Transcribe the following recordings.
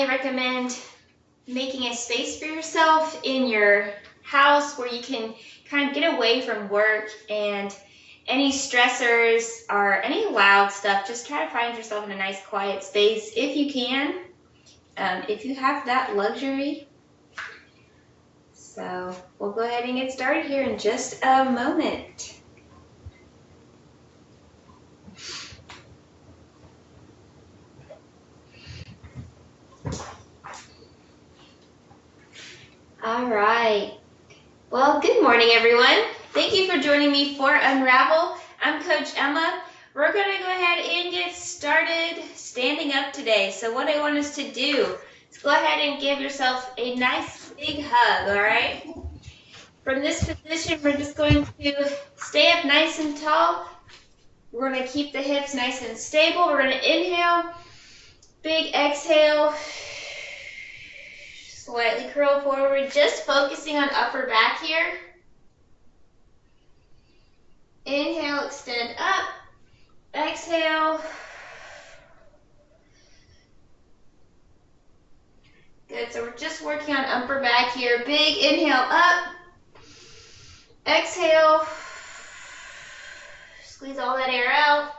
I recommend making a space for yourself in your house where you can kind of get away from work and any stressors or any loud stuff. Just try to find yourself in a nice quiet space if you can, if you have that luxury. So we'll go ahead and get started here in just a moment. All right. Well, good morning, everyone. Thank you for joining me for Unravel. I'm Coach Emma. We're going to go ahead and get started standing up today. So what I want us to do is go ahead and give yourself a nice big hug, all right? From this position, we're just going to stay up nice and tall. We're going to keep the hips nice and stable. We're going to inhale, big exhale. Slightly curl forward, just focusing on upper back here. Inhale, extend up. Exhale. Good, so we're just working on upper back here. Big inhale up. Exhale. Squeeze all that air out.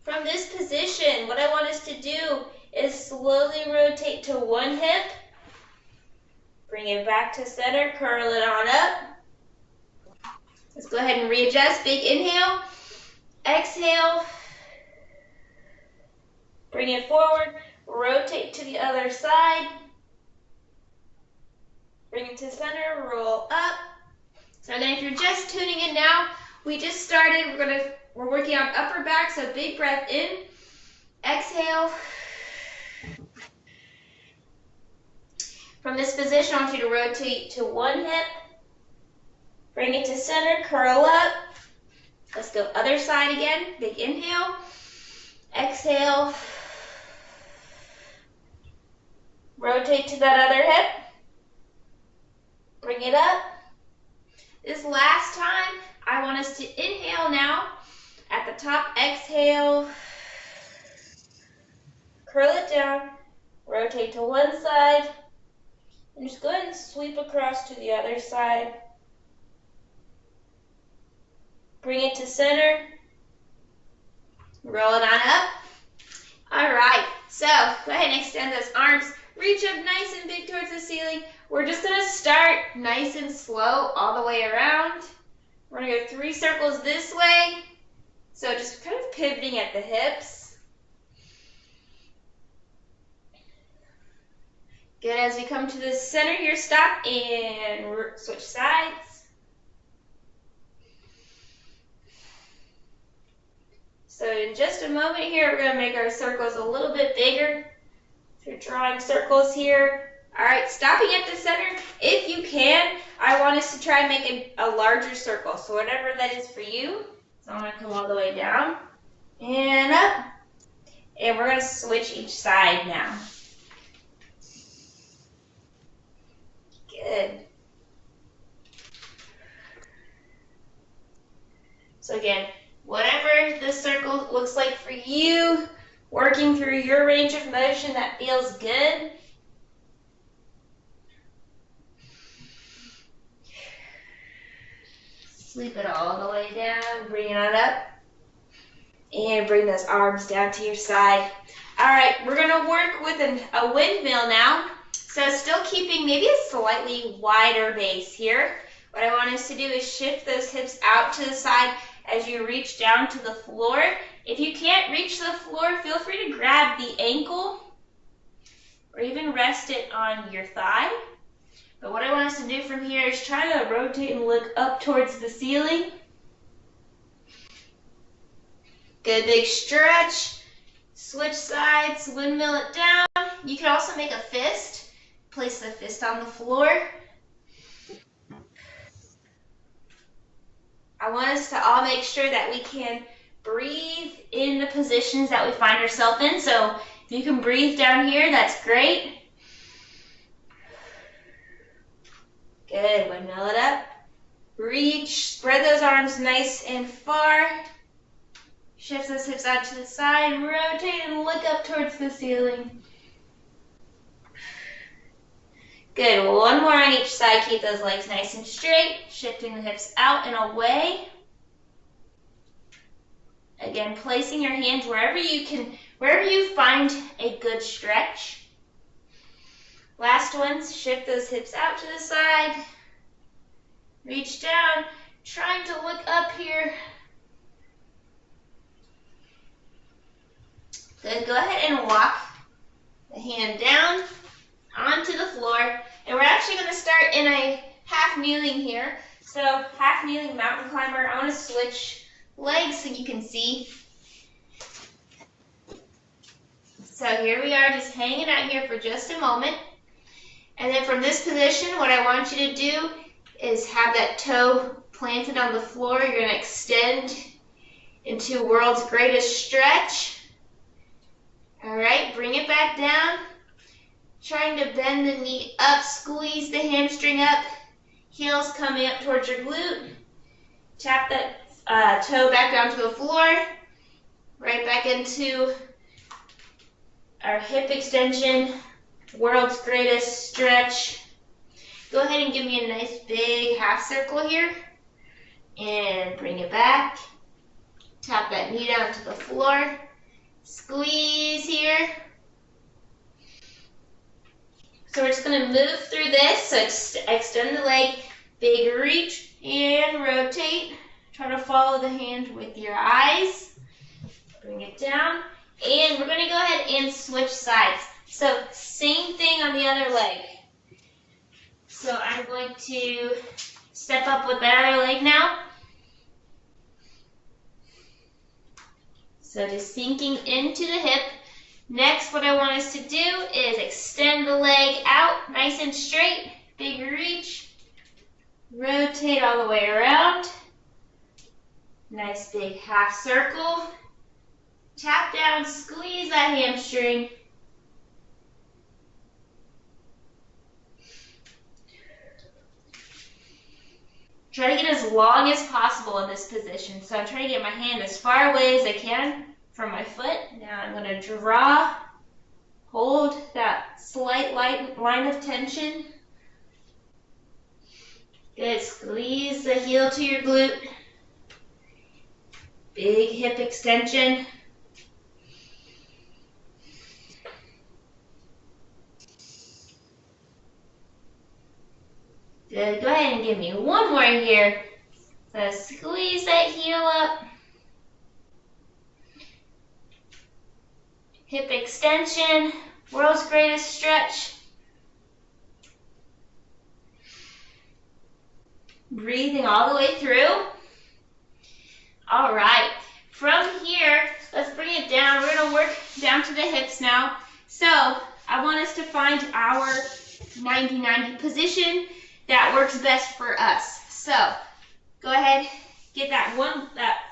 From this position, what I want us to do is slowly rotate to one hip. Bring it back to center, curl it on up. Let's go ahead and readjust. Big inhale, exhale, bring it forward, rotate to the other side, bring it to center, roll up. So then if you're just tuning in now, we just started, we're working on upper back, so big breath in, exhale. From this position, I want you to rotate to one hip, bring it to center, curl up. Let's go other side again. Big inhale, exhale, rotate to that other hip, bring it up. This last time, I want us to inhale now. At the top, exhale, curl it down, rotate to one side, and just go ahead and sweep across to the other side. Bring it to center. Roll it on up. All right, so go ahead and extend those arms. Reach up nice and big towards the ceiling. We're just going to start nice and slow all the way around. We're going to go 3 circles this way. So just kind of pivoting at the hips. Good, as we come to the center here, stop and switch sides. So in just a moment here, we're going to make our circles a little bit bigger. So you're drawing circles here. All right, stopping at the center. If you can, I want us to try and make a larger circle. So whatever that is for you. So I'm going to come all the way down and up. And we're going to switch each side now. Good. So again, whatever the circle looks like for you, working through your range of motion that feels good. Sweep it all the way down, bring it on up, and bring those arms down to your side. All right, we're going to work with a windmill now. So still keeping maybe a slightly wider base here. What I want us to do is shift those hips out to the side as you reach down to the floor. If you can't reach the floor, feel free to grab the ankle or even rest it on your thigh. But what I want us to do from here is try to rotate and look up towards the ceiling. Good big stretch. Switch sides, windmill it down. You can also make a fist. Place the fist on the floor. I want us to all make sure that we can breathe in the positions that we find ourselves in. So if you can breathe down here, that's great. Good, windmill it up. Reach, spread those arms nice and far. Shift those hips out to the side, rotate and look up towards the ceiling. Good. One more on each side. Keep those legs nice and straight. Shifting the hips out and away. Again, placing your hands wherever you find a good stretch. Last ones, shift those hips out to the side. Reach down, trying to look up here. Good, go ahead and walk the hand down onto the floor. And we're actually going to start in a half kneeling here. So half kneeling mountain climber. I want to switch legs so you can see. So here we are, just hanging out here for just a moment. And then from this position, what I want you to do is have that toe planted on the floor. You're going to extend into world's greatest stretch. All right, bring it back down. Trying to bend the knee up, squeeze the hamstring up. Heels coming up towards your glute. Tap that toe back down to the floor. Right back into our hip extension. World's greatest stretch. Go ahead and give me a nice big half circle here. And bring it back. Tap that knee down to the floor. Squeeze here. So we're just going to move through this. So extend the leg, big reach, and rotate. Try to follow the hand with your eyes. Bring it down. And we're going to go ahead and switch sides. So same thing on the other leg. So I'm going to step up with that other leg now. So just sinking into the hip. Next, what I want us to do is extend the leg out nice and straight. Big reach. Rotate all the way around. Nice big half circle. Tap down, squeeze that hamstring. Try to get as long as possible in this position. So I'm trying to get my hand as far away as I can from my foot. Now I'm going to draw, hold that slight line of tension. Good, squeeze the heel to your glute. Big hip extension. Good, go ahead and give me one more here. So squeeze that heel up. Hip extension, world's greatest stretch. Breathing all the way through. All right, from here, let's bring it down. We're gonna work down to the hips now. So I want us to find our 90-90 position that works best for us. So go ahead, get that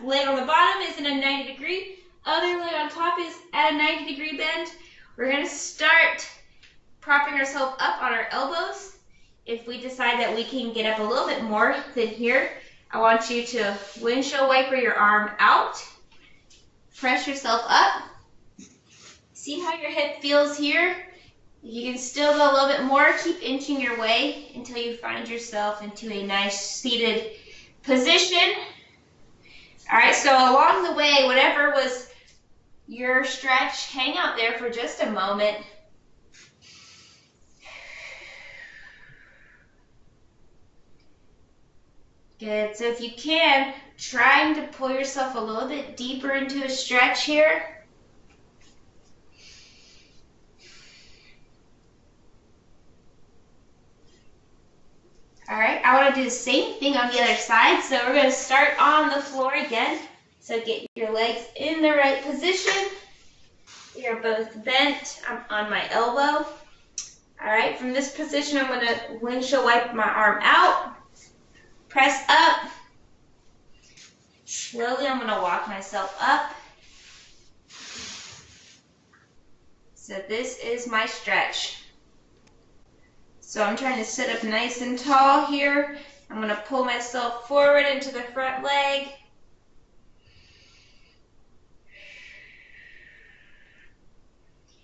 leg on the bottom is in a 90 degree. Other leg on top is at a 90 degree bend. We're going to start propping ourselves up on our elbows. If we decide that we can get up a little bit more than here, I want you to windshield wiper your arm out. Press yourself up. See how your hip feels here? You can still go a little bit more. Keep inching your way until you find yourself into a nice seated position. All right, so along the way, whatever was your stretch, hang out there for just a moment. Good, so if you can, trying to pull yourself a little bit deeper into a stretch here. All right, I want to do the same thing on the other side. So we're going to start on the floor again. So get your legs in the right position. We are both bent. I'm on my elbow. All right, from this position, I'm going to windshield wipe my arm out. Press up. Slowly, I'm going to walk myself up. So this is my stretch. So I'm trying to sit up nice and tall here. I'm going to pull myself forward into the front leg.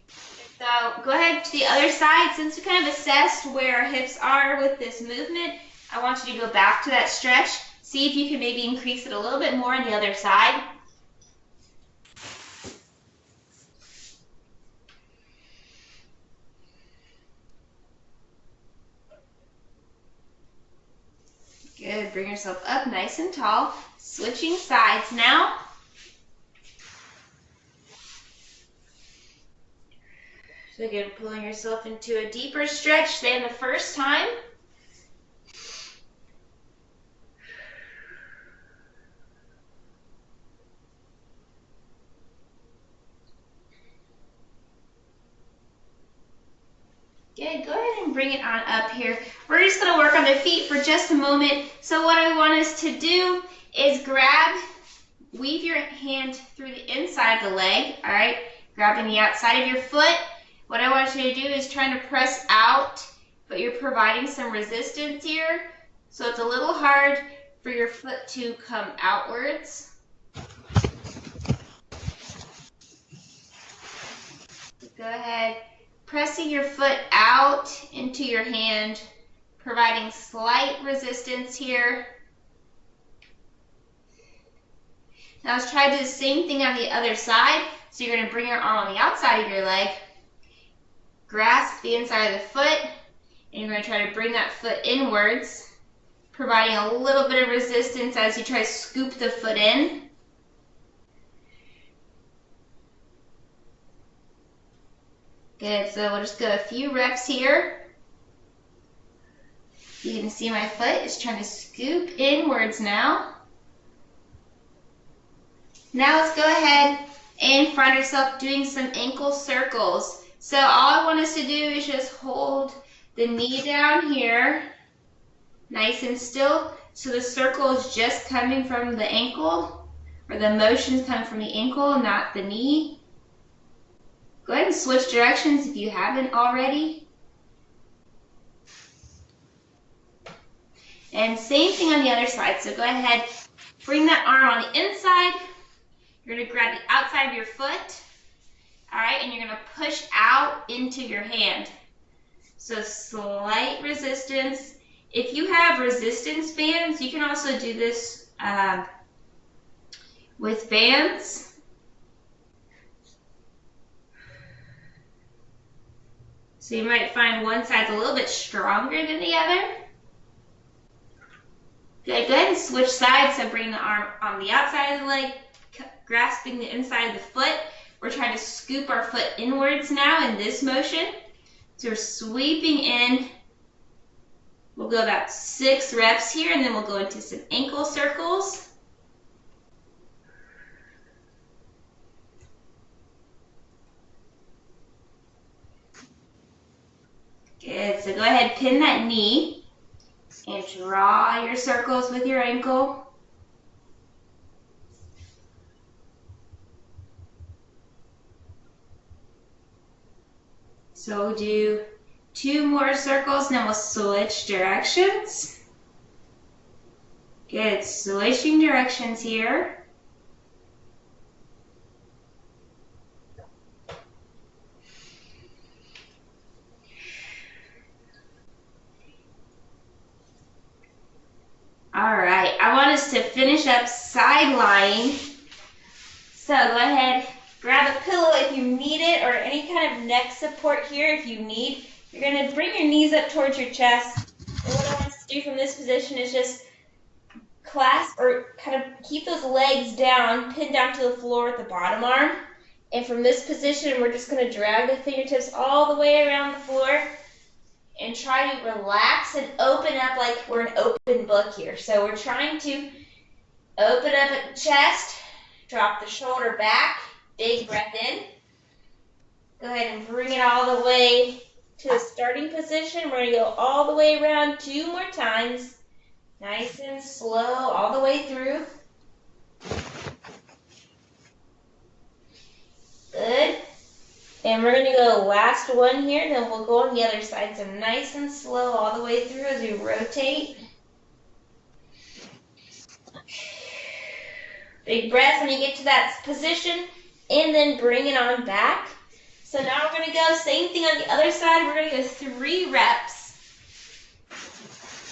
Get So go ahead to the other side. Since we kind of assessed where our hips are with this movement, I want you to go back to that stretch. See if you can maybe increase it a little bit more on the other side. Good, bring yourself up nice and tall. Switching sides now. So again, pulling yourself into a deeper stretch than the first time. Good, go ahead and bring it on up here. We're just gonna work on the feet for just a moment. So what I want us to do is weave your hand through the inside of the leg, all right? Grabbing the outside of your foot. What I want you to do is trying to press out, but you're providing some resistance here. So it's a little hard for your foot to come outwards. Go ahead, pressing your foot out into your hand, providing slight resistance here. Now let's try to do the same thing on the other side. So you're going to bring your arm on the outside of your leg, grasp the inside of the foot, and you're going to try to bring that foot inwards, providing a little bit of resistance as you try to scoop the foot in. Good, so we'll just go a few reps here. You can see my foot is trying to scoop inwards now. Now let's go ahead and find ourselves doing some ankle circles. So all I want us to do is just hold the knee down here, nice and still. So the circle is just coming from the ankle, or the motion is coming from the ankle, not the knee. Go ahead and switch directions if you haven't already. And same thing on the other side. So go ahead, bring that arm on the inside. You're going to grab the outside of your foot. All right, and you're going to push out into your hand. So slight resistance. If you have resistance bands, you can also do this with bands. So you might find one side's a little bit stronger than the other. Good, go ahead and switch sides. So bring the arm on the outside of the leg, grasping the inside of the foot. We're trying to scoop our foot inwards now in this motion. So we're sweeping in. We'll go about 6 reps here, and then we'll go into some ankle circles. Good, so go ahead, pin that knee and draw your circles with your ankle. So we'll do 2 more circles, and then we'll switch directions. Good, switching directions here. All right, I want us to finish up side lying. So go ahead, grab a pillow if you need it, or any kind of neck support here if you need. You're going to bring your knees up towards your chest. And what I want us to do from this position is just clasp or kind of keep those legs down, pinned down to the floor with the bottom arm. And from this position, we're just going to drag the fingertips all the way around the floor and try to relax and open up like we're an open book here. So we're trying to open up at the chest, drop the shoulder back, big breath in. Go ahead and bring it all the way to the starting position. We're going to go all the way around 2 more times. Nice and slow all the way through. Good. And we're going to go last one here, then we'll go on the other side. So nice and slow all the way through as we rotate. Big breath when you get to that position, and then bring it on back. So now we're going to go same thing on the other side. We're going to go 3 reps.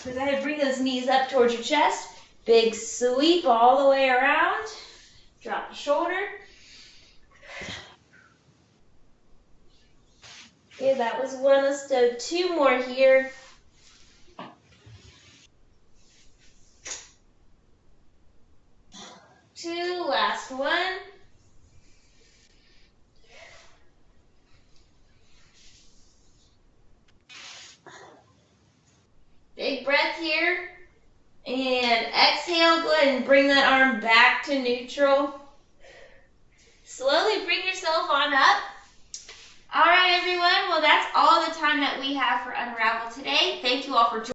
So go ahead and bring those knees up towards your chest. Big sweep all the way around. Drop the shoulder. Okay, that was one. Let's do 2 more here. Two, last one. Big breath here. And exhale, go ahead and bring that arm back to neutral. Slowly bring yourself on up. All right, everyone. Well, that's all the time that we have for Unravel today. Thank you all for joining.